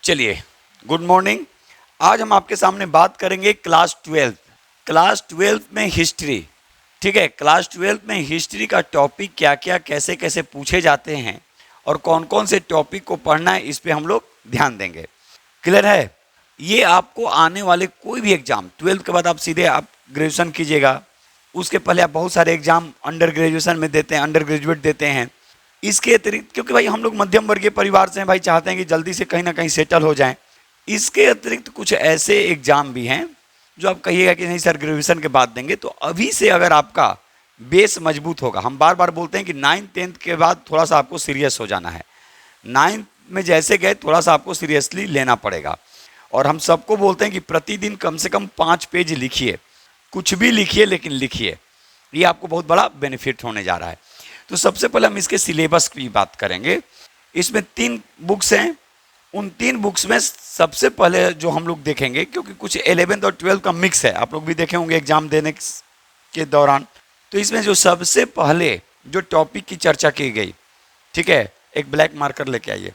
चलिए, good morning. आज हम आपके सामने बात करेंगे क्लास ट्वेल्थ में हिस्ट्री। ठीक है, क्लास ट्वेल्थ में हिस्ट्री का टॉपिक क्या क्या कैसे कैसे पूछे जाते हैं और कौन कौन से टॉपिक को पढ़ना है, इस पे हम लोग ध्यान देंगे। क्लियर है? ये आपको आने वाले कोई भी एग्जाम, ट्वेल्थ के बाद आप सीधे आप ग्रेजुएशन कीजिएगा, उसके पहले आप बहुत सारे एग्जाम अंडर ग्रेजुएशन में देते हैं, अंडर ग्रेजुएट देते हैं। इसके अतिरिक्त, क्योंकि भाई हम लोग मध्यम वर्गीय परिवार से हैं भाई, चाहते हैं कि जल्दी से कहीं ना कहीं सेटल हो जाएं। इसके अतिरिक्त कुछ ऐसे एग्जाम भी हैं जो आप कहिएगा कि नहीं सर ग्रेजुएशन के बाद देंगे, तो अभी से अगर आपका बेस मजबूत होगा, हम बार बार बोलते हैं कि 9th-10th के बाद थोड़ा सा आपको सीरियस हो जाना है। 9th में जैसे गए थोड़ा सा आपको सीरियसली लेना पड़ेगा। और हम सबको बोलते हैं कि प्रतिदिन कम से कम 5 पेज लिखिए, कुछ भी लिखिए लेकिन लिखिए, ये आपको बहुत बड़ा बेनिफिट होने जा रहा है। तो सबसे पहले हम इसके सिलेबस की बात करेंगे। इसमें 3 बुक्स हैं। उन 3 बुक्स में सबसे पहले जो हम लोग देखेंगे, क्योंकि कुछ 11th और 12th का मिक्स है, आप लोग भी देखे होंगे एग्जाम देने के दौरान, तो इसमें जो सबसे पहले जो टॉपिक की चर्चा की गई, ठीक है, एक ब्लैक मार्कर लेके आइए।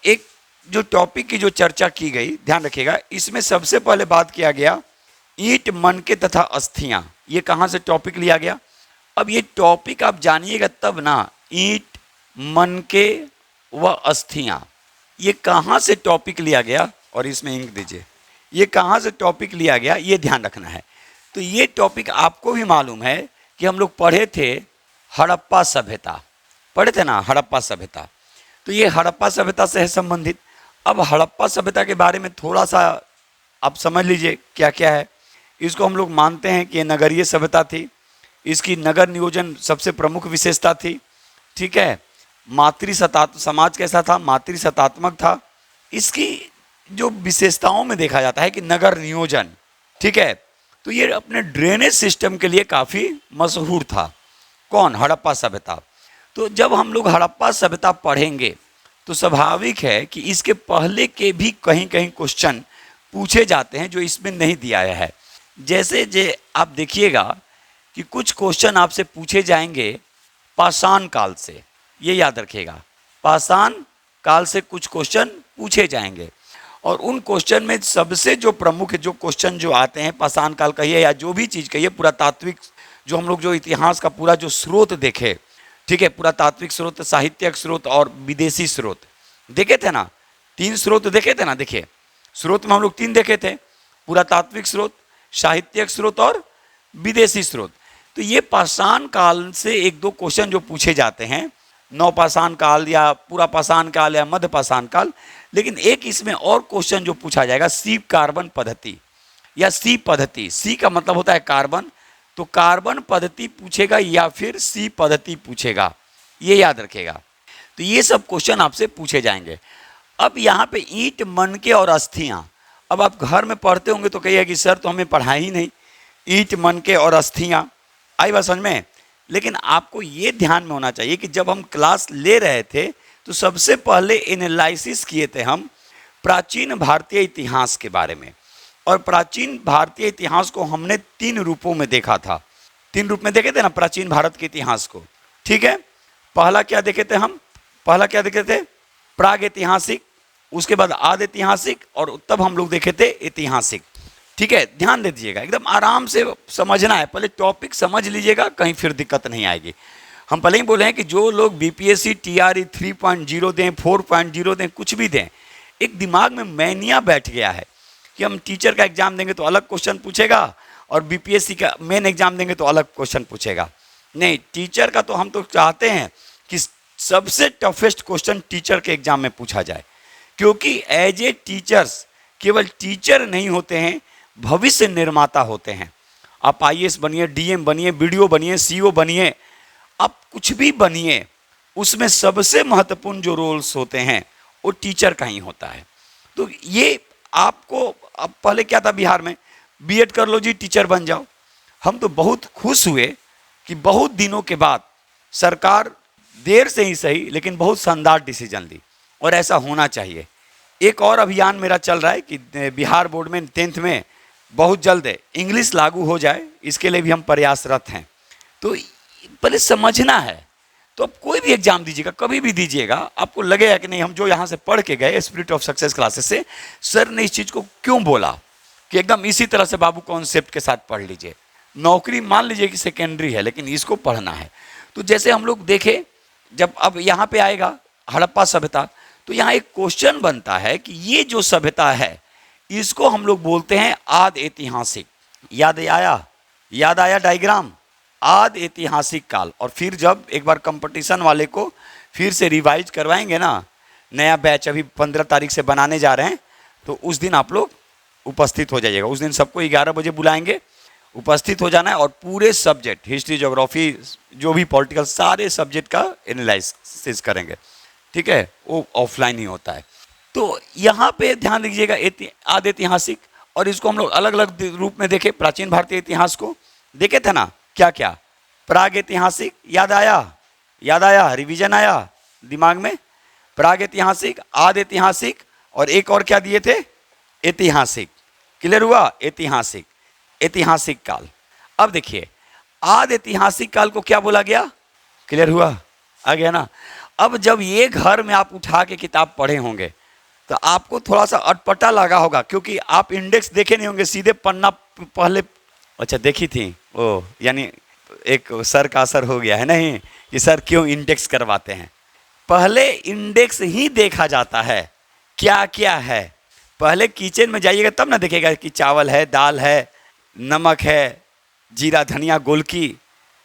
एक जो टॉपिक की जो चर्चा की गई, ध्यान रखिएगा, इसमें सबसे पहले बात किया गया ईंट, मनके तथा अस्थियां। ये कहाँ से टॉपिक लिया गया? अब ये टॉपिक आप जानिएगा तब ना, ईंट, मनके व अस्थियां, ये कहाँ से टॉपिक लिया गया, और इसमें इंक दीजिए, ये कहाँ से टॉपिक लिया गया ये ध्यान रखना है। तो ये टॉपिक आपको भी मालूम है कि हम लोग पढ़े थे हड़प्पा सभ्यता, पढ़े थे ना हड़प्पा सभ्यता, तो ये हड़प्पा सभ्यता से है संबंधित। अब हड़प्पा सभ्यता के बारे में थोड़ा सा आप समझ लीजिए क्या क्या है। इसको हम लोग मानते हैं कि ये नगरीय सभ्यता थी, इसकी नगर नियोजन सबसे प्रमुख विशेषता थी। ठीक है, मातृसत्तात्मक समाज कैसा था? मातृसत्तात्मक था। इसकी जो विशेषताओं में देखा जाता है कि नगर नियोजन, ठीक है, तो ये अपने ड्रेनेज सिस्टम के लिए काफ़ी मशहूर था। कौन? हड़प्पा सभ्यता। तो जब हम लोग हड़प्पा सभ्यता पढ़ेंगे तो स्वाभाविक है कि इसके पहले के भी कहीं कहीं क्वेश्चन पूछे जाते हैं जो इसमें नहीं दिया है। जैसे आप देखिएगा कि कुछ क्वेश्चन आपसे पूछे जाएंगे पाषाण काल से, ये याद रखिएगा, पाषाण काल से कुछ क्वेश्चन पूछे जाएंगे। और उन क्वेश्चन में सबसे जो प्रमुख जो क्वेश्चन जो आते हैं, पाषाण काल कहिए या जो भी चीज़ कहिए, पुरातात्विक जो हम लोग जो इतिहास का पूरा जो स्रोत देखे, ठीक है, पुरातात्विक स्रोत, साहित्यिक स्रोत और विदेशी स्रोत देखे थे ना, 3 स्रोत देखे थे ना। देखिए, स्रोत में हम लोग 3 देखे थे, पुरातात्विक स्रोत, साहित्यिक स्रोत और विदेशी स्रोत। तो ये पाषाण काल से 1-2 क्वेश्चन जो पूछे जाते हैं, नवपाषाण काल या पूरा पाषाण काल या मध्य पाषाण काल। लेकिन एक इसमें और क्वेश्चन जो पूछा जाएगा, सी कार्बन पद्धति या सी पद्धति। सी का मतलब होता है कार्बन, तो कार्बन पद्धति पूछेगा या फिर सी पद्धति पूछेगा, ये याद रखेगा। तो ये सब क्वेश्चन आपसे पूछे जाएंगे। अब यहाँ पे ईंट, मनके और अस्थियाँ, अब आप घर में पढ़ते होंगे तो कहिए कि सर तो हमें पढ़ा ही नहीं, ईंट, मनके और अस्थियाँ, आई बात समझ में। लेकिन आपको ये ध्यान में होना चाहिए कि जब हम क्लास ले रहे थे तो सबसे पहले एनालिसिस किए थे हम प्राचीन भारतीय इतिहास के बारे में। और प्राचीन भारतीय इतिहास को हमने 3 रूपों में देखा था। 3 रूप में देखे थे ना प्राचीन भारत के इतिहास को, ठीक है। पहला क्या देखे थे हम? पहला क्या देखे थे? प्राग ऐतिहासिक, उसके बाद आदि ऐतिहासिक, और तब हम लोग देखे थे ऐतिहासिक। ठीक है, ध्यान दे दीजिएगा, एकदम आराम से समझना है, पहले टॉपिक समझ लीजिएगा, कहीं फिर दिक्कत नहीं आएगी। हम पहले ही बोले हैं कि जो लोग बीपीएससी टीआरई 3.0 दें, 4.0 दें, कुछ भी दें, एक दिमाग में मैनिया बैठ गया है कि हम टीचर का एग्जाम देंगे तो अलग क्वेश्चन पूछेगा और बीपीएससी का मेन एग्जाम देंगे तो अलग क्वेश्चन पूछेगा। नहीं, टीचर का तो हम तो चाहते हैं कि सबसे टफेस्ट क्वेश्चन टीचर के एग्जाम में पूछा जाए, क्योंकि एज ए टीचर्स केवल टीचर नहीं होते हैं, भविष्य निर्माता होते हैं। आप आईएएस बनिए, डीएम बनिए, बीडीओ बनिए, सीईओ बनिए, आप कुछ भी बनिए, उसमें सबसे महत्वपूर्ण जो रोल्स होते हैं वो टीचर का ही होता है। तो ये आपको, अब पहले क्या था बिहार में, बीएड कर लो जी टीचर बन जाओ। हम तो बहुत खुश हुए कि बहुत दिनों के बाद सरकार देर से ही सही लेकिन बहुत शानदार डिसीजन ली, और ऐसा होना चाहिए। एक और अभियान मेरा चल रहा है कि बिहार बोर्ड में 10th में बहुत जल्द इंग्लिश लागू हो जाए, इसके लिए भी हम प्रयासरत हैं। तो पहले समझना है, तो अब कोई भी एग्जाम दीजिएगा, कभी भी दीजिएगा, आपको लगेगा कि नहीं हम जो यहाँ से पढ़ के गए स्पिरिट ऑफ सक्सेस क्लासेस से, सर ने इस चीज़ को क्यों बोला, कि एकदम इसी तरह से बाबू कॉन्सेप्ट के साथ पढ़ लीजिए। नौकरी मान लीजिए कि सेकेंडरी है, लेकिन इसको पढ़ना है। तो जैसे हम लोग देखें, जब अब यहाँ पे आएगा हड़प्पा सभ्यता, तो यहाँ एक क्वेश्चन बनता है कि ये जो सभ्यता है इसको हम लोग बोलते हैं आद ऐतिहासिक। याद आया डायग्राम, आद ऐतिहासिक काल। और फिर जब एक बार कंपटीशन वाले को फिर से रिवाइज करवाएंगे ना, नया बैच अभी 15 तारीख से बनाने जा रहे हैं, तो उस दिन आप लोग उपस्थित हो जाइएगा। उस दिन सबको 11 बजे बुलाएंगे, उपस्थित हो जाना है, और पूरे सब्जेक्ट हिस्ट्री, ज्योग्राफी, जो भी पॉलिटिकल, सारे सब्जेक्ट का एनालिसिस करेंगे। ठीक है, वो ऑफलाइन ही होता है। तो यहाँ पे ध्यान दीजिएगा आदि ऐतिहासिक, और इसको हम लोग अलग अलग रूप में देखे। प्राचीन भारतीय इतिहास को देखे थे ना, क्या क्या, प्राग ऐतिहासिक, याद आया, रिवीजन आया दिमाग में। प्राग ऐतिहासिक, आदि ऐतिहासिक, और एक और क्या दिए थे, ऐतिहासिक। क्लियर हुआ, ऐतिहासिक काल। अब देखिए आदि ऐतिहासिक काल को क्या बोला गया, क्लियर हुआ, आ गया ना। अब जब ये घर में आप उठा के किताब पढ़े होंगे तो आपको थोड़ा सा अटपटा लगा होगा, क्योंकि आप इंडेक्स देखे नहीं होंगे, सीधे पन्ना पहले, अच्छा देखी थी, ओ यानी एक सर का असर हो गया है, नहीं कि सर क्यों इंडेक्स करवाते हैं। पहले इंडेक्स ही देखा जाता है, क्या क्या है। पहले किचन में जाइएगा तब ना देखेगा कि चावल है, दाल है, नमक है, जीरा धनिया गोलकी,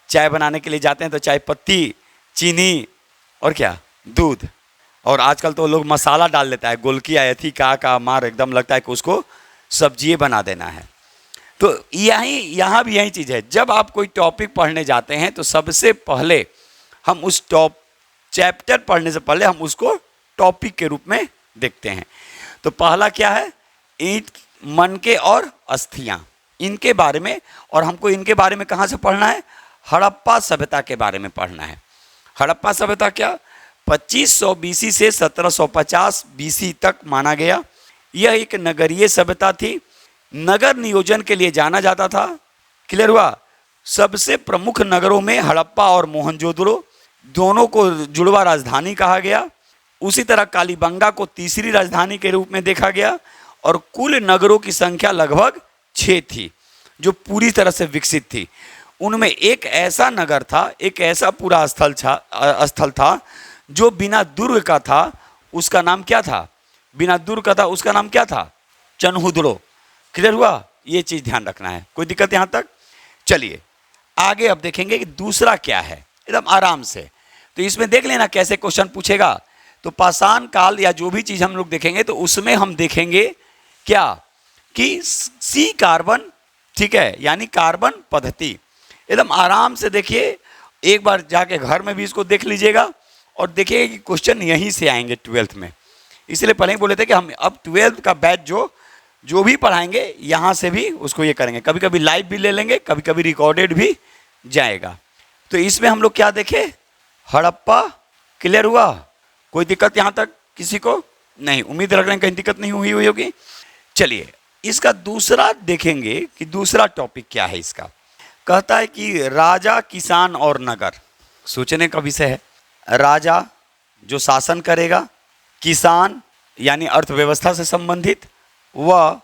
चाय बनाने के लिए जाते हैं तो चाय पत्ती, चीनी, और क्या, दूध। और आजकल तो लोग मसाला डाल देता है, गोलकी आया थी का मार, एकदम लगता है कि उसको सब्जी बना देना है। तो यहाँ भी यही चीज़ है। जब आप कोई टॉपिक पढ़ने जाते हैं तो सबसे पहले हम उस चैप्टर पढ़ने से पहले हम उसको टॉपिक के रूप में देखते हैं। तो पहला क्या है, ईंट, मनके और अस्थियाँ, इनके बारे में। और हमको इनके बारे में कहाँ से पढ़ना है, हड़प्पा सभ्यता के बारे में पढ़ना है। हड़प्पा सभ्यता क्या, 2500 बीसी से 1750 बीसी तक माना गया। यह एक नगरीय सभ्यता थी, नगर नियोजन के लिए जाना जाता था। क्लियर हुआ, सबसे प्रमुख नगरों में हड़प्पा और मोहनजोदड़ो दोनों को जुड़वा राजधानी कहा गया। उसी तरह कालीबंगा को तीसरी राजधानी के रूप में देखा गया, और कुल नगरों की संख्या लगभग 6 थी जो पूरी तरह से विकसित थी। उनमें एक ऐसा नगर था, एक ऐसा पूरा स्थल था जो बिना दुर्ग का था, उसका नाम क्या था, बिना दुर्ग का था, उसका नाम क्या था, चनहुदड़ो। क्लियर हुआ, ये चीज ध्यान रखना है। कोई दिक्कत यहां तक? चलिए आगे अब देखेंगे कि दूसरा क्या है, एकदम आराम से। तो इसमें देख लेना कैसे क्वेश्चन पूछेगा। तो पाषाण काल या जो भी चीज हम लोग देखेंगे तो उसमें हम देखेंगे क्या, कि सी कार्बन, ठीक है, यानी कार्बन पद्धति। एकदम आराम से देखिए, एक बार जाके घर में भी इसको देख लीजिएगा, और देखिए कि क्वेश्चन यहीं से आएंगे 12th में। इसलिए पहले ही बोले थे कि हम अब 12th का बैच जो भी पढ़ाएंगे यहाँ से भी उसको ये करेंगे। कभी कभी लाइव भी ले लेंगे, कभी कभी रिकॉर्डेड भी जाएगा। तो इसमें हम लोग क्या देखे, हड़प्पा। क्लियर हुआ, कोई दिक्कत यहाँ तक किसी को नहीं? उम्मीद रख रहे हैं कहीं दिक्कत नहीं हुई होगी। चलिए इसका दूसरा देखेंगे कि दूसरा टॉपिक क्या है इसका। कहता है कि राजा, किसान और नगर, सोचने का विषय है। राजा जो शासन करेगा, किसान यानी अर्थव्यवस्था से संबंधित, व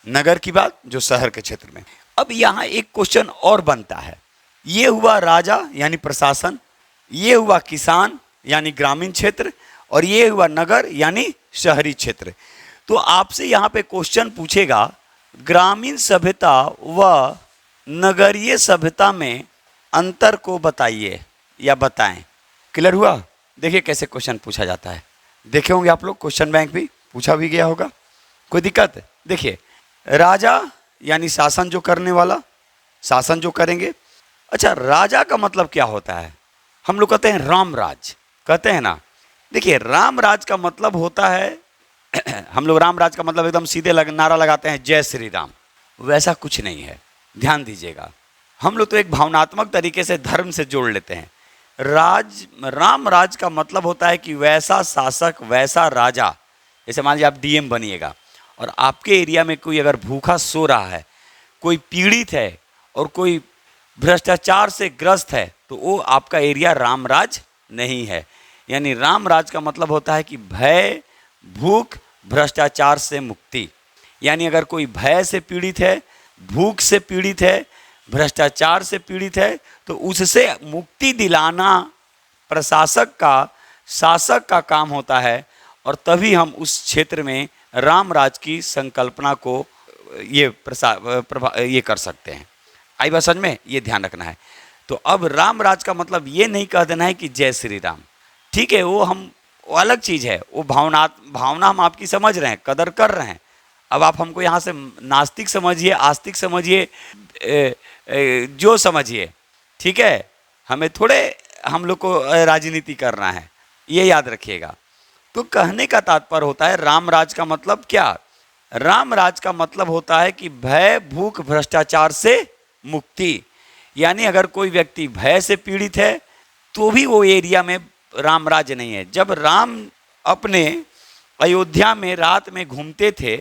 नगर की बात जो शहर के क्षेत्र में। अब यहाँ एक क्वेश्चन और बनता है, ये हुआ राजा यानी प्रशासन, ये हुआ किसान यानी ग्रामीण क्षेत्र, और ये हुआ नगर यानी शहरी क्षेत्र। तो आपसे यहाँ पे क्वेश्चन पूछेगा, ग्रामीण सभ्यता व नगरीय सभ्यता में अंतर को बताइए या बताएं। क्लियर हुआ, देखिए कैसे क्वेश्चन पूछा जाता है। देखे होंगे आप लोग, क्वेश्चन बैंक भी पूछा भी गया होगा। कोई दिक्कत? देखिए राजा यानी शासन जो करने वाला, शासन जो करेंगे। अच्छा, राजा का मतलब क्या होता है? हम लोग कहते हैं रामराज, कहते हैं ना। देखिए रामराज का मतलब होता है हम लोग रामराज का मतलब एकदम सीधे नारा लगाते हैं जय श्री राम, वैसा कुछ नहीं है। ध्यान दीजिएगा, हम लोग तो एक भावनात्मक तरीके से धर्म से जोड़ लेते हैं। रामराज का मतलब होता है कि वैसा शासक, वैसा राजा। जैसे मान लीजिए आप डीएम बनिएगा और आपके एरिया में कोई अगर भूखा सो रहा है, कोई पीड़ित है और कोई भ्रष्टाचार से ग्रस्त है, तो वो आपका एरिया रामराज नहीं है। यानी रामराज का मतलब होता है कि भय, भूख, भ्रष्टाचार से मुक्ति। यानी अगर कोई भय से पीड़ित है, भूख से पीड़ित है, भ्रष्टाचार से पीड़ित है, तो उससे मुक्ति दिलाना प्रशासक का, शासक का काम होता है। और तभी हम उस क्षेत्र में रामराज की संकल्पना को ये कर सकते हैं। आई बात समझ में? ये ध्यान रखना है। तो अब रामराज का मतलब ये नहीं कह देना है कि जय श्री राम, ठीक है, वो अलग चीज़ है, वो भावना हम आपकी समझ रहे हैं, कदर कर रहे हैं। अब आप हमको यहाँ से नास्तिक समझिए, आस्तिक समझिए, जो समझिए, ठीक है, हमें थोड़े हम लोग को राजनीति करना है, ये याद रखिएगा। तो कहने का तात्पर्य होता है रामराज का मतलब क्या? रामराज का मतलब होता है कि भय, भूख, भ्रष्टाचार से मुक्ति। यानी अगर कोई व्यक्ति भय से पीड़ित है तो भी वो एरिया में रामराज नहीं है। जब राम अपने अयोध्या में रात में घूमते थे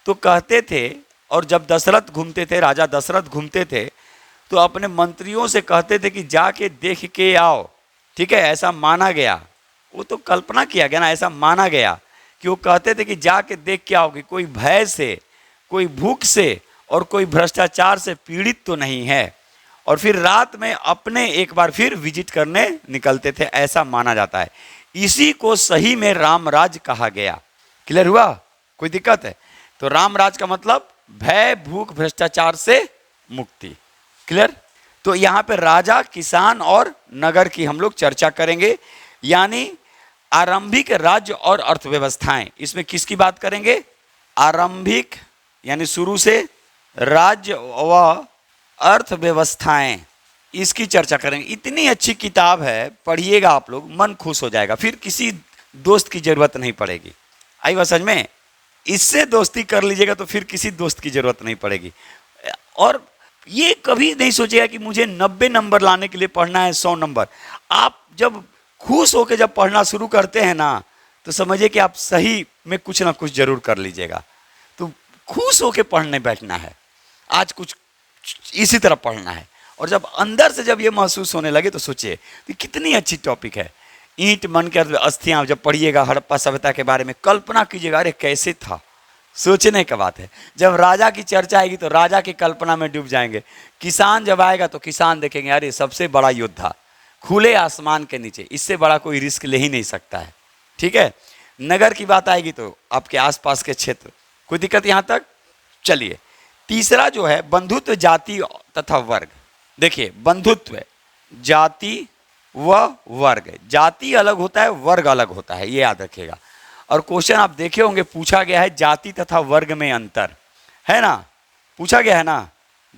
तो कहते थे, और जब दशरथ घूमते थे, राजा दशरथ घूमते थे, तो अपने मंत्रियों से कहते थे कि जाके देख के आओ, ठीक है, ऐसा माना गया। वो तो कल्पना किया गया ना, ऐसा माना गया कि वो कहते थे कि जाके देख के आओ कि कोई भय से, कोई भूख से और कोई भ्रष्टाचार से पीड़ित तो नहीं है। और फिर रात में अपने एक बार फिर विजिट करने निकलते थे, ऐसा माना जाता है। इसी को सही में रामराज कहा गया। क्लियर हुआ? कोई दिक्कत है? तो रामराज का मतलब भय, भूख, भ्रष्टाचार से मुक्ति। क्लियर? तो यहाँ पे राजा, किसान और नगर की हम लोग चर्चा करेंगे। यानी आरंभिक राज्य और अर्थव्यवस्थाएं, इसमें किसकी बात करेंगे? आरंभिक यानी शुरू से, राज्य व अर्थव्यवस्थाएं, इसकी चर्चा करेंगे। इतनी अच्छी किताब है, पढ़िएगा आप लोग, मन खुश हो जाएगा, फिर किसी दोस्त की जरूरत नहीं पड़ेगी। आई बात समझ में? इससे दोस्ती कर लीजिएगा तो फिर किसी दोस्त की जरूरत नहीं पड़ेगी। और ये कभी नहीं सोचेगा कि मुझे 90 नंबर लाने के लिए पढ़ना है 100 नंबर। आप जब खुश होकर जब पढ़ना शुरू करते हैं ना, तो समझिए कि आप सही में कुछ ना कुछ जरूर कर लीजिएगा। तो खुश होकर पढ़ने बैठना है, आज कुछ इसी तरह पढ़ना है। और जब अंदर से जब ये महसूस होने लगे तो सोचिए कि कितनी अच्छी टॉपिक है। ईंट मन के अस्थियां जब पढ़िएगा, हड़प्पा सभ्यता के बारे में कल्पना कीजिएगा, अरे कैसे था, सोचने का बात है। जब राजा की चर्चा आएगी तो राजा की कल्पना में डूब जाएंगे। किसान जब आएगा तो किसान देखेंगे, अरे सबसे बड़ा योद्धा, खुले आसमान के नीचे, इससे बड़ा कोई रिस्क ले ही नहीं सकता है, ठीक है। नगर की बात आएगी तो आपके आसपास के क्षेत्र, कोई दिक्कत यहाँ तक? चलिए, तीसरा जो है बंधुत्व, जाति तथा वर्ग। देखिए, बंधुत्व, जाति व वर्ग, जाति अलग होता है, वर्ग अलग होता है, ये याद रखिएगा। और क्वेश्चन आप देखे होंगे, पूछा गया है जाति तथा वर्ग में अंतर, है ना? पूछा गया है ना,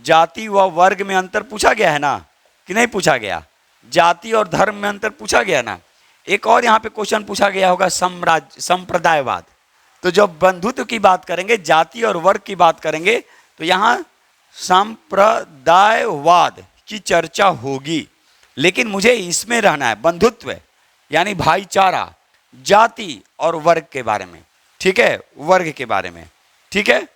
जाति व वर्ग में अंतर पूछा गया है ना, कि नहीं पूछा गया? जाति और धर्म में अंतर पूछा गया ना। एक और यहाँ पे क्वेश्चन पूछा गया होगा, संप्रदायवाद। तो जब बंधुत्व की बात करेंगे, जाति और वर्ग की बात करेंगे, तो यहाँ संप्रदायवाद की चर्चा होगी। लेकिन मुझे इसमें रहना है, बंधुत्व यानी भाईचारा, जाति और वर्ग के बारे में, ठीक है, वर्ग के बारे में, ठीक है।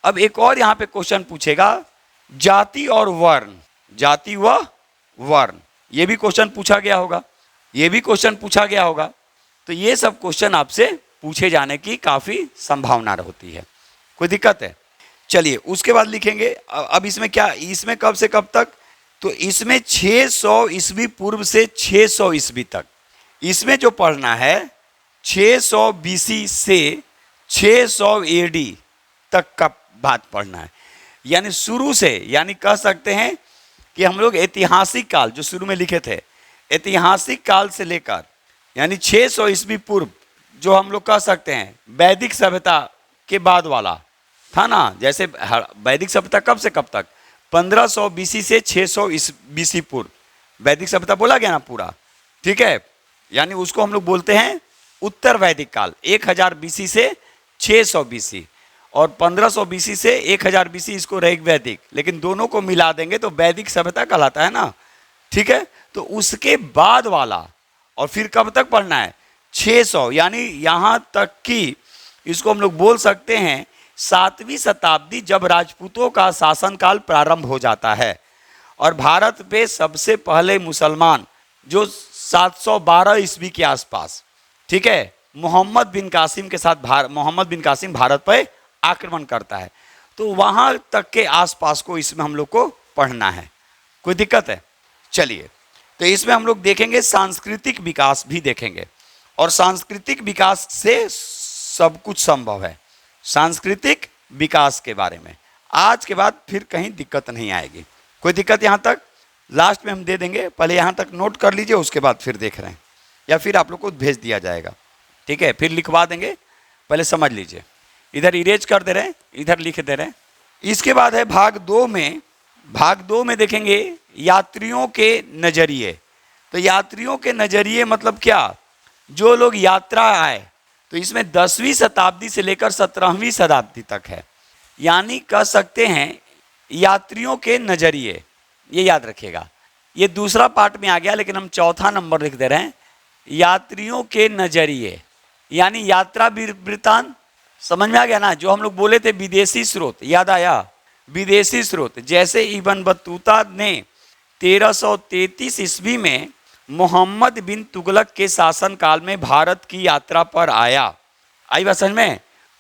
अब एक और यहाँ पे क्वेश्चन पूछेगा, जाति और वर्ण, जाति व वर्ण, ये भी क्वेश्चन पूछा गया होगा, ये भी क्वेश्चन पूछा गया होगा। तो ये सब क्वेश्चन आपसे पूछे जाने की काफी संभावना होती है। कोई दिक्कत है? चलिए, उसके बाद लिखेंगे अब इसमें क्या, इसमें कब से कब तक? तो इसमें 600 ईस्वी पूर्व से 600 ईस्वी तक, इसमें जो पढ़ना है 600 बीसी से 600 एडी तक का बात पढ़ना है। यानी शुरू से, यानी कह सकते हैं कि हम लोग ऐतिहासिक काल जो शुरू में लिखे थे, ऐतिहासिक काल से लेकर यानी 600 ईस्वी पूर्व, जो हम लोग कह सकते हैं वैदिक सभ्यता के बाद वाला था ना। जैसे वैदिक सभ्यता कब से कब तक? 1500 बीसी से 600 बीसी पूर्व, वैदिक सभ्यता बोला गया ना पूरा, ठीक है। यानी उसको हम लोग बोलते हैं उत्तर वैदिक काल, 1000 बीसी से 600 बीसी, और 1500 बीसी से 1000 बीसी, इसको ऋग वैदिक, लेकिन दोनों को मिला देंगे तो वैदिक सभ्यता कहलाता है ना, ठीक है। तो उसके बाद वाला, और फिर कब तक पढ़ना है? 600, यानी यहाँ तक कि इसको हम लोग बोल सकते हैं 7वीं शताब्दी, जब राजपूतों का शासनकाल प्रारंभ हो जाता है। और भारत पे सबसे पहले मुसलमान जो 712 ईस्वी के आसपास, ठीक है, मोहम्मद बिन कासिम के साथ मोहम्मद बिन कासिम भारत पर आक्रमण करता है। तो वहां तक के आसपास को इसमें हम लोग को पढ़ना है। कोई दिक्कत है? चलिए, तो इसमें हम लोग देखेंगे सांस्कृतिक विकास भी देखेंगे, और सांस्कृतिक विकास से सब कुछ संभव है। सांस्कृतिक विकास के बारे में आज के बाद फिर कहीं दिक्कत नहीं आएगी। कोई दिक्कत यहाँ तक? लास्ट में हम दे देंगे, पहले यहाँ तक नोट कर लीजिए, उसके बाद फिर देख रहे हैं, या फिर आप लोग को भेज दिया जाएगा, ठीक है, फिर लिखवा देंगे, पहले समझ लीजिए। इधर इरेज कर दे रहे हैं, इधर लिख दे रहे हैं। इसके बाद है भाग दो में देखेंगे यात्रियों के नजरिए। तो यात्रियों के नजरिए मतलब क्या? जो लोग यात्रा आए, तो इसमें 10वीं शताब्दी से लेकर 17वीं शताब्दी तक है, यानी कह सकते हैं यात्रियों के नजरिए। ये याद रखिएगा, ये दूसरा पार्ट में आ गया, लेकिन हम चौथा नंबर लिख दे रहे हैं, यात्रियों के नजरिए, यानी यात्रा वृत्तांत। समझ में आ गया ना? जो हम लोग बोले थे विदेशी स्रोत, याद आया? विदेशी स्रोत, जैसे इब्न बतूता ने 1333 ईस्वी में मोहम्मद बिन तुगलक के शासनकाल में भारत की यात्रा पर आया। आई बात समझ में?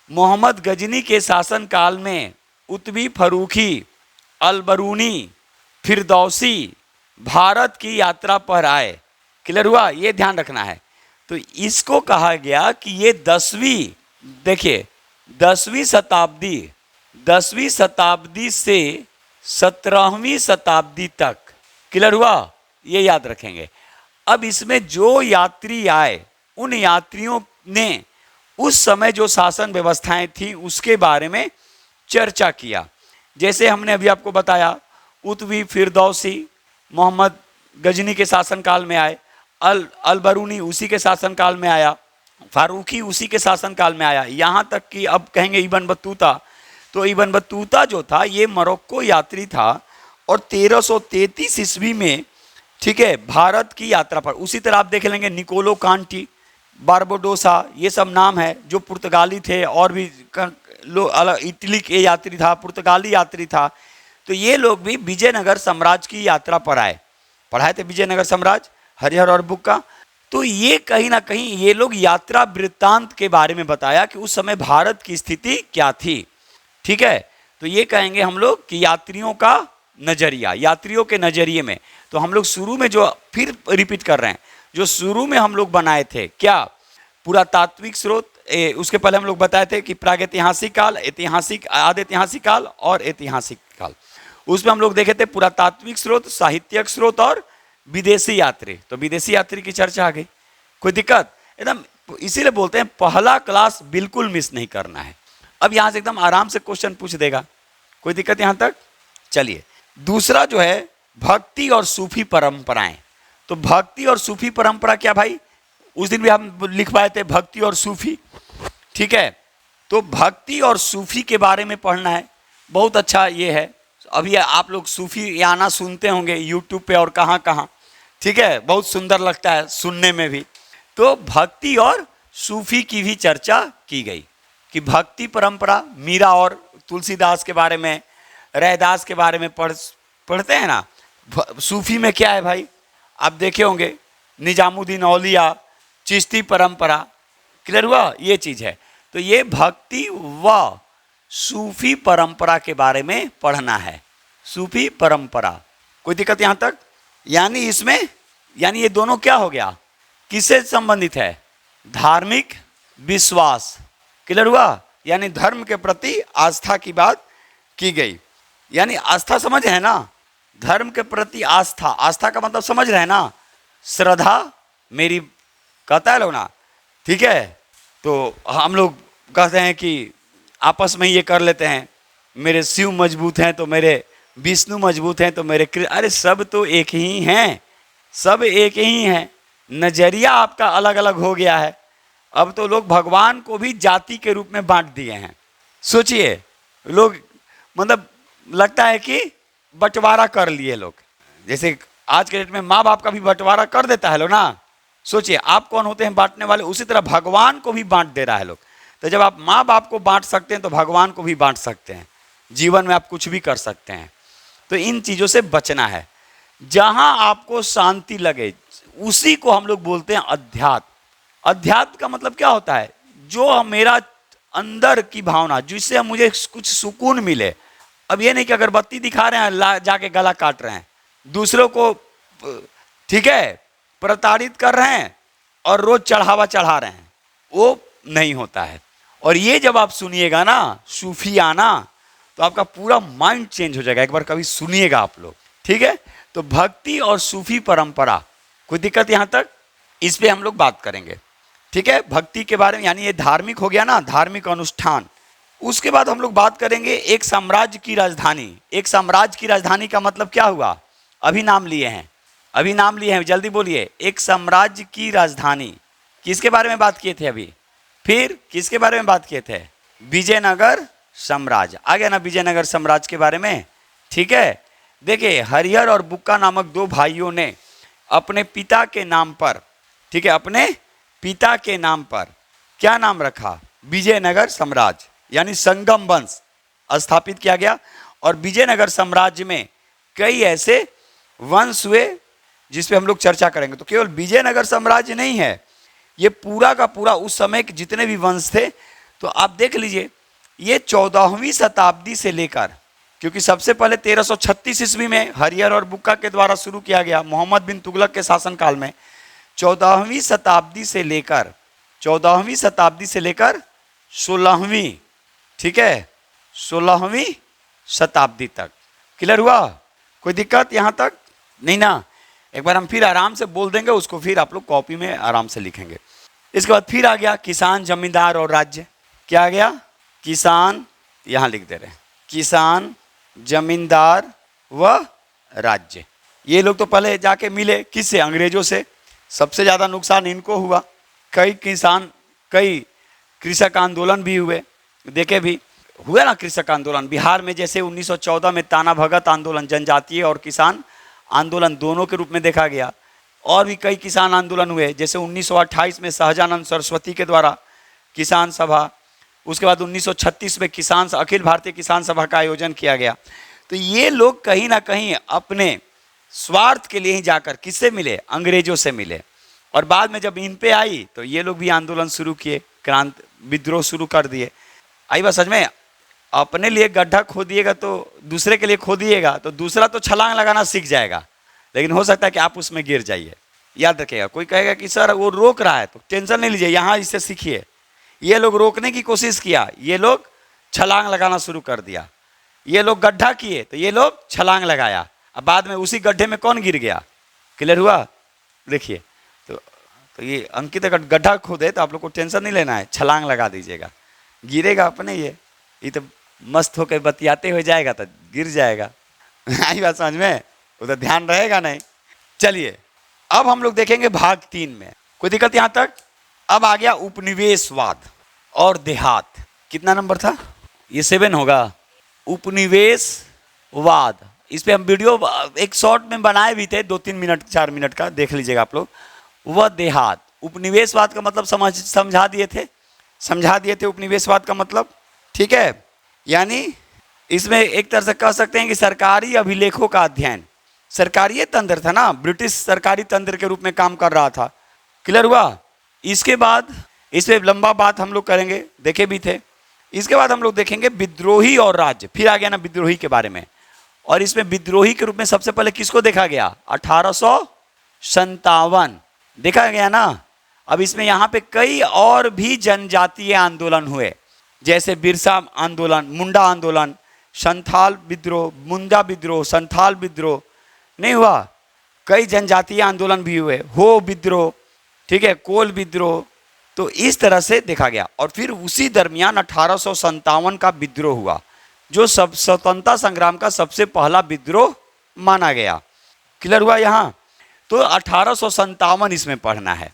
मोहम्मद गजनी के शासनकाल में उत्बी फरूखी, अलबरूनी, फिरदौसी भारत की यात्रा पर आए। क्लियर हुआ? ये ध्यान रखना है। तो इसको कहा गया कि ये 10वीं शताब्दी से 17वीं शताब्दी तक। क्लियर हुआ? ये याद रखेंगे। अब इसमें जो यात्री आए, उन यात्रियों ने उस समय जो शासन व्यवस्थाएं थी उसके बारे में चर्चा किया। जैसे हमने अभी आपको बताया, उत्बी फिरदौसी मोहम्मद गजनी के शासनकाल में आए, अलबरूनी उसी के शासनकाल में आया, फारूकी उसी के शासनकाल में आया, यहाँ तक कि अब कहेंगे इब्न बतूता। तो इब्न बतूता जो था ये मोरक्को यात्री था, और 1333 ईस्वी में, ठीक है, भारत की यात्रा पर। उसी तरह आप देख लेंगे निकोलो कांटी, बारबोडोसा, ये सब नाम है जो पुर्तगाली थे, और भी इटली के यात्री था, पुर्तगाली यात्री था। तो ये लोग भी विजयनगर साम्राज्य की यात्रा पर आए, पढ़ाए थे विजयनगर साम्राज्य, हरिहर और बुक का। तो ये कहीं ना कहीं ये लोग यात्रा वृत्तांत के बारे में बताया कि उस समय भारत की स्थिति क्या थी। ठीक है, तो ये कहेंगे हम लोग कि यात्रियों का नजरिया, यात्रियों के नजरिए में। तो हम लोग शुरू में जो, फिर रिपीट कर रहे हैं, जो शुरू में हम लोग बनाए थे क्या, पुरातात्विक स्रोत, उसके पहले हम लोग बताए थे कि प्रागैतिहासिक काल, ऐतिहासिक, आदि ऐतिहासिक काल और ऐतिहासिक काल। उसमें हम लोग देखे थे पुरातात्विक स्रोत, साहित्यिक स्रोत और विदेशी यात्री। तो विदेशी यात्री की चर्चा आ गई। कोई दिक्कत? एकदम, इसीलिए बोलते हैं पहला क्लास बिल्कुल मिस नहीं करना है। अब यहां से एकदम आराम से क्वेश्चन पूछ देगा। कोई दिक्कत यहां तक? चलिए, दूसरा जो है भक्ति और सूफी परंपराएं। तो भक्ति और सूफी परंपरा क्या भाई? उस दिन भी हम लिखवाए थे भक्ति और सूफी। ठीक है, तो भक्ति और सूफी के बारे में पढ़ना है। बहुत अच्छा ये है। अभी आप लोग सूफी याना सुनते होंगे यूट्यूब पे और कहाँ कहाँ। ठीक है, बहुत सुंदर लगता है सुनने में भी। तो भक्ति और सूफी की भी चर्चा की गई कि भक्ति परंपरा, मीरा और तुलसीदास के बारे में, रैदास के बारे में पढ़ते हैं ना। सूफी में क्या है भाई? आप देखे होंगे निजामुद्दीन औलिया, चिश्ती परंपरा। क्लियर हुआ? ये चीज है। तो ये भक्ति व सूफी परंपरा के बारे में पढ़ना है। सूफी परंपरा, कोई दिक्कत यहां तक? यानी इसमें, यानी ये दोनों क्या हो गया, किससे संबंधित है? धार्मिक विश्वास। क्लियर हुआ? यानी धर्म के प्रति आस्था की बात की गई। यानी आस्था समझ है ना, धर्म के प्रति आस्था। आस्था का मतलब समझ रहे हैं ना, श्रद्धा मेरी, कहता है लोग ना। ठीक है, तो हम लोग कहते हैं कि आपस में ये कर लेते हैं, मेरे शिव मजबूत हैं तो मेरे विष्णु मजबूत हैं तो मेरे अरे सब तो एक ही हैं, सब एक ही हैं। नजरिया आपका अलग अलग हो गया है। अब तो लोग भगवान को भी जाति के रूप में बांट दिए हैं। सोचिए, लोग मतलब लगता है कि बंटवारा कर लिए लोग। जैसे आज के डेट में माँ बाप का भी बंटवारा कर देता है लोग ना। सोचिए आप कौन होते हैं बांटने वाले। उसी तरह भगवान को भी बांट दे रहा है लोग। तो जब आप माँ बाप को बांट सकते हैं तो भगवान को भी बांट सकते हैं। जीवन में आप कुछ भी कर सकते हैं। तो इन चीजों से बचना है। जहां आपको शांति लगे उसी को हम लोग बोलते हैं अध्यात्म। अध्यात्म का मतलब क्या होता है? जो मेरा अंदर की भावना, जिससे मुझे कुछ सुकून मिले। अब ये नहीं कि अगरबत्ती दिखा रहे हैं जाके गला काट रहे हैं, दूसरों को ठीक है प्रताड़ित कर रहे हैं और रोज चढ़ावा चढ़ा रहे हैं, वो नहीं होता है। और ये जब आप सुनिएगा ना सूफियाना, तो आपका पूरा माइंड चेंज हो जाएगा। एक बार कभी सुनिएगा आप लोग, ठीक है। तो भक्ति और सूफी परंपरा, कोई दिक्कत यहां तक? इस पे हम लोग बात करेंगे, ठीक है। भक्ति के बारे में, यानी ये धार्मिक हो गया ना, धार्मिक अनुष्ठान। उसके बाद हम लोग बात करेंगे एक साम्राज्य की राजधानी। एक साम्राज्य की राजधानी का मतलब क्या हुआ? अभी नाम लिए हैं, अभी नाम लिए हैं, जल्दी बोलिए। एक साम्राज्य की राजधानी, किसके बारे में बात किए थे अभी? फिर किसके बारे में बात किए थे? विजयनगर साम्राज्य। आ गया ना विजयनगर साम्राज्य के बारे में, ठीक है। देखिए, हरिहर और बुक्का नामक दो भाइयों ने अपने पिता के नाम पर, ठीक है, अपने पिता के नाम पर क्या नाम रखा? विजयनगर साम्राज्य, यानी संगम वंश स्थापित किया गया। और विजयनगर साम्राज्य में कई ऐसे वंश हुए जिस पे हम लोग चर्चा करेंगे। तो केवल विजयनगर साम्राज्य नहीं है, ये पूरा का पूरा उस समय के जितने भी वंश थे। तो आप देख लीजिए, ये 14वीं शताब्दी से लेकर, क्योंकि सबसे पहले 1336 ईस्वी में हरिहर और बुक्का के द्वारा शुरू किया गया, मोहम्मद बिन तुगलक के शासनकाल में। 14वीं शताब्दी से लेकर 16वीं, ठीक है, 16वीं शताब्दी तक। क्लियर हुआ? कोई दिक्कत यहां तक? नहीं ना? एक बार हम फिर आराम से बोल देंगे उसको, फिर आप लोग कॉपी में आराम से लिखेंगे। इसके बाद फिर आ गया किसान, जमींदार और राज्य। क्या आ गया? किसान, यहां लिख दे रहे हैं, किसान, जमींदार व राज्य। ये लोग तो पहले जाके मिले किससे? अंग्रेजों से। सबसे ज्यादा नुकसान इनको हुआ। कई कृषक आंदोलन भी हुए, देखे भी हुए ना कृषक आंदोलन। बिहार में जैसे 1914 में ताना भगत आंदोलन, जनजातीय और किसान आंदोलन दोनों के रूप में देखा गया। और भी कई किसान आंदोलन हुए, जैसे 1928 में सहजानंद सरस्वती के द्वारा किसान सभा। उसके बाद 1936 में अखिल भारतीय किसान सभा का आयोजन किया गया। तो ये लोग कहीं ना कहीं अपने स्वार्थ के लिए ही जाकर किससे मिले? अंग्रेजों से मिले। और बाद में जब इन पे आई तो ये लोग भी आंदोलन शुरू किए, क्रांति, विद्रोह शुरू कर दिए। आई बात समझ में? अपने लिए गड्ढा खोदिएगा तो दूसरे के लिए खोदिएगा तो दूसरा तो छलांग लगाना सीख जाएगा, लेकिन हो सकता है कि आप उसमें गिर जाइए। याद रखिएगा। कोई कहेगा कि सर वो रोक रहा है, तो टेंशन नहीं लीजिए, यहाँ इससे सीखिए। ये लोग रोकने की कोशिश किया, ये लोग छलांग लगाना शुरू कर दिया। ये लोग गड्ढा किए तो ये लोग छलांग लगाया। अब बाद में उसी गड्ढे में कौन गिर गया? क्लियर हुआ? देखिए, तो ये अंकित अगर गड्ढा खोदे तो आप लोग को टेंशन नहीं लेना है, छलांग लगा दीजिएगा, गिरेगा अपने। ये तो मस्त होकर बतियाते हो जाएगा तो गिर जाएगा। आई बात समझ में? उधर ध्यान रहेगा नहीं। चलिए, अब हम लोग देखेंगे भाग 3 में। कोई दिक्कत यहां तक? अब आ गया उपनिवेशवाद और देहात। कितना नंबर था? ये 7 होगा। उपनिवेशवाद, इस पे हम वीडियो एक शॉर्ट में बनाए भी थे, 2-3 मिनट 4 मिनट का, देख लीजिएगा आप लोग। वह देहात, उपनिवेशवाद का मतलब समझा दिए थे उपनिवेशवाद का मतलब, ठीक है। यानी इसमें एक तरह से कह सकते हैं कि सरकारी अभिलेखों का अध्ययन। सरकारी तंत्र था ना, ब्रिटिश सरकारी तंत्र के रूप में काम कर रहा था। क्लियर हुआ? इसके बाद इस पे लंबा बात हम लोग करेंगे, देखे भी थे। इसके बाद हम लोग देखेंगे विद्रोही और राज्य। फिर आ गया ना विद्रोही के बारे में। और इसमें विद्रोही के रूप में सबसे पहले किसको देखा गया? 1857 देखा गया ना। अब इसमें यहाँ पे कई और भी जनजातीय आंदोलन हुए, जैसे बिरसा आंदोलन, मुंडा आंदोलन, संथाल विद्रोह, मुंडा विद्रोह, संथाल विद्रोह नहीं हुआ। कई जनजातीय आंदोलन भी हुए, हो विद्रोह, ठीक है, कोल विद्रोह। तो इस तरह से देखा गया। और फिर उसी दरमियान 1857 का विद्रोह हुआ, जो स्वतंत्रता संग्राम का सबसे पहला विद्रोह माना गया। क्लियर हुआ यहाँ? तो 1857 इसमें पढ़ना है।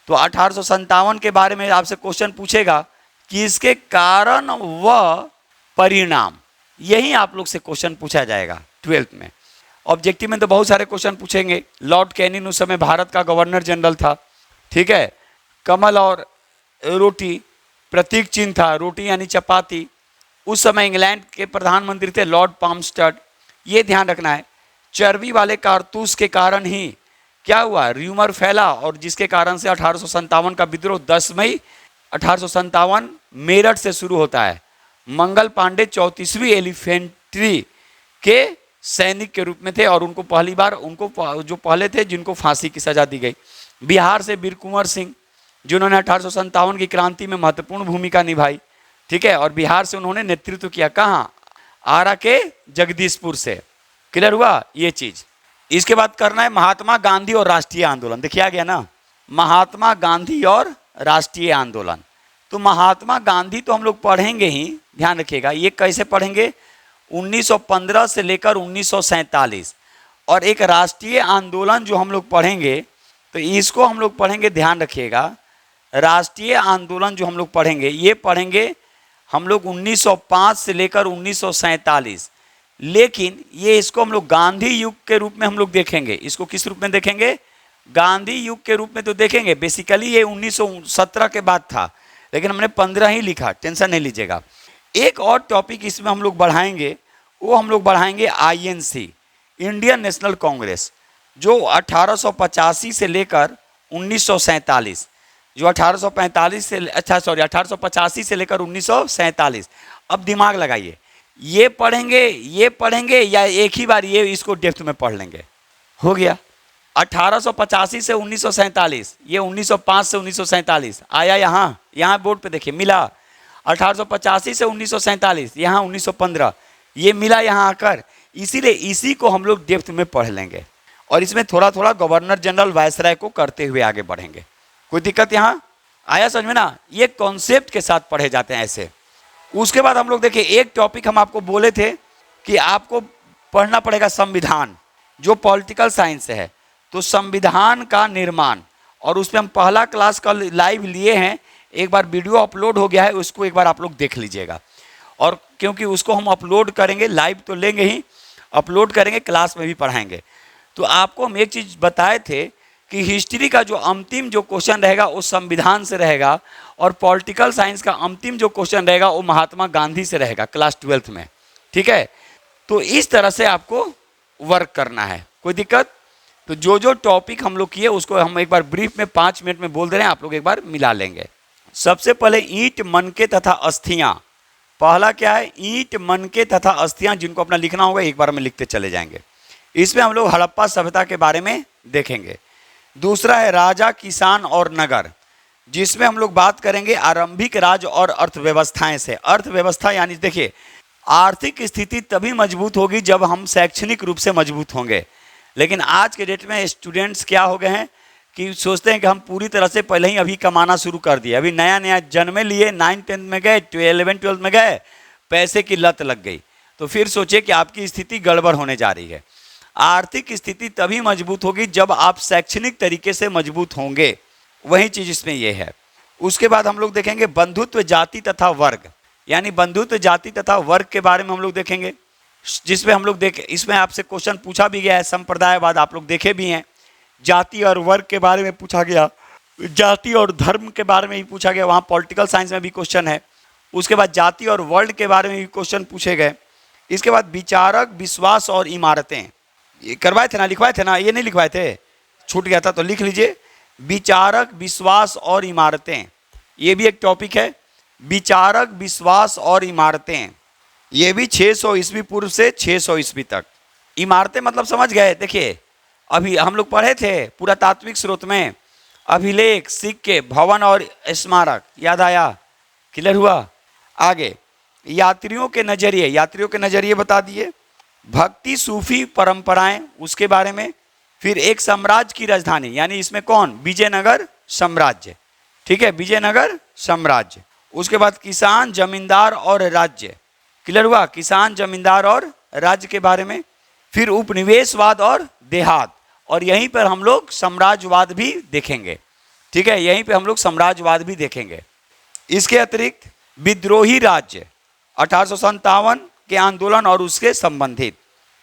तो 1857 के बारे में आपसे क्वेश्चन पूछेगा कि इसके कारण व परिणाम, यही आप लोग से क्वेश्चन पूछा जाएगा 12th में। ऑब्जेक्टिव में तो बहुत सारे क्वेश्चन पूछेंगे। लॉर्ड कैनिंग उस समय भारत का गवर्नर जनरल था, ठीक है। कमल और रोटी प्रतीक चिन्ह था, रोटी यानी चपाती। उस समय इंग्लैंड के प्रधानमंत्री थे लॉर्ड पामस्टड, ये ध्यान रखना है। चर्बी वाले कारतूस के कारण ही क्या हुआ, र्यूमर फैला, और जिसके कारण से 1857 का विद्रोह 10 मई 1857 मेरठ से शुरू होता है। मंगल पांडे 34वीं एलिफेंट्री के सैनिक के रूप में थे, और उनको पहली बार उनको जो पहले थे जिनको फांसी की सजा दी गई। बिहार से वीर कुंवर सिंह, जिन्होंने 1857 की क्रांति में महत्वपूर्ण भूमिका निभाई, ठीक है, और बिहार से उन्होंने नेतृत्व किया। कहाँ, आरा के जगदीशपुर से। क्लियर हुआ ये चीज। इसके बाद करना है महात्मा गांधी और राष्ट्रीय आंदोलन। देखिए आ गया ना, महात्मा गांधी और राष्ट्रीय आंदोलन। तो महात्मा गांधी तो हम लोग पढ़ेंगे ही, ध्यान रखिएगा। ये कैसे पढ़ेंगे, 1915 से लेकर 1947। और एक राष्ट्रीय आंदोलन जो हम लोग पढ़ेंगे, तो इसको हम लोग पढ़ेंगे, ध्यान रखिएगा। राष्ट्रीय आंदोलन जो हम लोग पढ़ेंगे, ये पढ़ेंगे हम लोग 1905 से लेकर 1947। लेकिन ये इसको हम लोग गांधी युग के रूप में हम लोग देखेंगे। इसको किस रूप में देखेंगे, गांधी युग के रूप में तो देखेंगे। बेसिकली ये 1917 के बाद था, लेकिन हमने 15 ही लिखा, टेंशन नहीं लीजिएगा। एक और टॉपिक इसमें हम लोग बढ़ाएंगे, वो हम लोग बढ़ाएंगे आईएनसी, इंडियन नेशनल कांग्रेस, जो 1885 से लेकर 1947, जो 1845 से 1885 से लेकर 1947। अब दिमाग लगाइए, ये पढ़ेंगे या एक ही बार ये इसको डेप्थ में पढ़ लेंगे। हो गया 1885 से 1947, ये 1905 से 1947 आया। यहाँ बोर्ड पे देखिए मिला, 1885 से 1947, यहाँ 1915, ये मिला यहाँ आकर। इसीलिए इसी को हम लोग डेप्थ में पढ़ लेंगे, और इसमें थोड़ा थोड़ा गवर्नर जनरल वायसराय को करते हुए आगे बढ़ेंगे। कोई दिक्कत यहाँ आया समझ में ना, ये कॉन्सेप्ट के साथ पढ़े जाते हैं ऐसे। उसके बाद हम लोग देखिए, एक टॉपिक हम आपको बोले थे कि आपको पढ़ना पड़ेगा संविधान, जो पॉलिटिकल साइंस है। तो संविधान का निर्माण, और उसमें हम पहला क्लास का लाइव लिए हैं, एक बार वीडियो अपलोड हो गया है, उसको एक बार आप लोग देख लीजिएगा। और क्योंकि उसको हम अपलोड करेंगे, लाइव तो लेंगे ही, अपलोड करेंगे, क्लास में भी पढ़ाएंगे। तो आपको हम एक चीज़ बताए थे कि हिस्ट्री का जो अंतिम जो क्वेश्चन रहेगा वो संविधान से रहेगा, और पॉलिटिकल साइंस का अंतिम जो क्वेश्चन रहेगा वो महात्मा गांधी से रहेगा क्लास 12th में, ठीक है। तो इस तरह से आपको वर्क करना है। कोई दिक्कत, तो जो टॉपिक हम लोग किए उसको हम एक बार ब्रीफ में 5 मिनट में बोल दे रहे हैं, आप लोग एक बार मिला लेंगे। सबसे पहले ईंट, मनके तथा अस्थियां। पहला क्या है, ईंट, मनके तथा अस्थियां, जिनको अपना लिखना होगा एक बार में लिखते चले जाएंगे। इसमें हम लोग हड़प्पा सभ्यता के बारे में देखेंगे। दूसरा है राजा, किसान और नगर, जिसमें हम लोग बात करेंगे आरंभिक राज और अर्थव्यवस्थाएं से। अर्थव्यवस्था यानी देखिए, आर्थिक स्थिति तभी मजबूत होगी जब हम शैक्षणिक रूप से मजबूत होंगे। लेकिन आज के डेट में स्टूडेंट्स क्या हो गए हैं कि सोचते हैं कि हम पूरी तरह से पहले ही अभी कमाना शुरू कर दिए, अभी नया नया जन्मे लिए, 9th-10th में गए, 11th-12th में गए, पैसे की लत लग गई, तो फिर सोचिए कि आपकी स्थिति गड़बड़ होने जा रही है। आर्थिक स्थिति तभी मजबूत होगी जब आप शैक्षणिक तरीके से मजबूत होंगे, वही चीज इसमें यह है। उसके बाद हम लोग देखेंगे बंधुत्व, जाति तथा वर्ग, यानी बंधुत्व, जाति तथा वर्ग के बारे में हम लोग देखेंगे, जिसमें हम लोग इसमें आपसे क्वेश्चन पूछा भी गया है, संप्रदायवाद आप लोग देखे भी हैं। जाति और वर्ग के बारे में पूछा गया, जाति और धर्म के बारे में भी पूछा गया, वहाँ पॉलिटिकल साइंस में भी क्वेश्चन है। उसके बाद जाति और वर्ल्ड के बारे में भी क्वेश्चन पूछे गए। इसके बाद विचारक, विश्वास और इमारतें, ये करवाए थे ना, लिखवाए थे ना, ये नहीं लिखवाए थे, छूट गया था तो लिख लीजिए। विचारक, विश्वास और इमारतें, ये भी एक टॉपिक है। विचारक, विश्वास और इमारतें, ये भी 600 ईस्वी पूर्व से 600 ईस्वी तक। इमारतें मतलब समझ गए। देखिए अभी हम लोग पढ़े थे पुरातात्विक स्रोत में, अभिलेख, सिक्के, भवन और स्मारक, याद आया, क्लियर हुआ। आगे यात्रियों के नजरिए, यात्रियों के नजरिए बता दिए। भक्ति, सूफी परंपराएं, उसके बारे में। फिर एक साम्राज्य की राजधानी, यानी इसमें कौन, विजयनगर साम्राज्य, ठीक है, विजयनगर साम्राज्य। उसके बाद किसान, जमींदार और राज्य, क्लियर हुआ, किसान, जमींदार और राज्य के बारे में। फिर उपनिवेशवाद और देहात, और यहीं पर हम लोग साम्राज्यवाद भी देखेंगे, ठीक है, यहीं पे हम लोग साम्राज्यवाद भी देखेंगे। इसके अतिरिक्त विद्रोही राज्य, 1857 के आंदोलन और उसके संबंधित।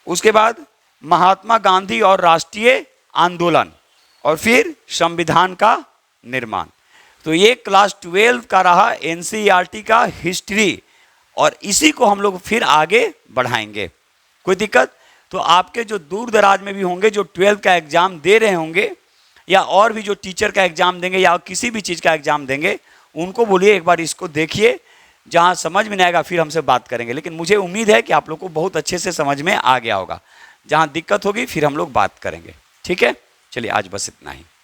उसके बाद महात्मा गांधी और राष्ट्रीय आंदोलन, और फिर संविधान का निर्माण। तो ये क्लास 12 का रहा एनसीईआरटी का हिस्ट्री, और इसी को हम लोग फिर आगे बढ़ाएंगे। कोई दिक्कत, तो आपके जो दूर दराज में भी होंगे, जो 12th का एग्जाम दे रहे होंगे या और भी जो टीचर का एग्जाम देंगे या किसी भी चीज़ का एग्जाम देंगे, उनको बोलिए एक बार इसको देखिए, जहाँ समझ में नहीं आएगा फिर हमसे बात करेंगे। लेकिन मुझे उम्मीद है कि आप लोग को बहुत अच्छे से समझ में आ गया होगा। जहाँ दिक्कत होगी फिर हम लोग बात करेंगे। ठीक है, चलिए आज बस इतना ही।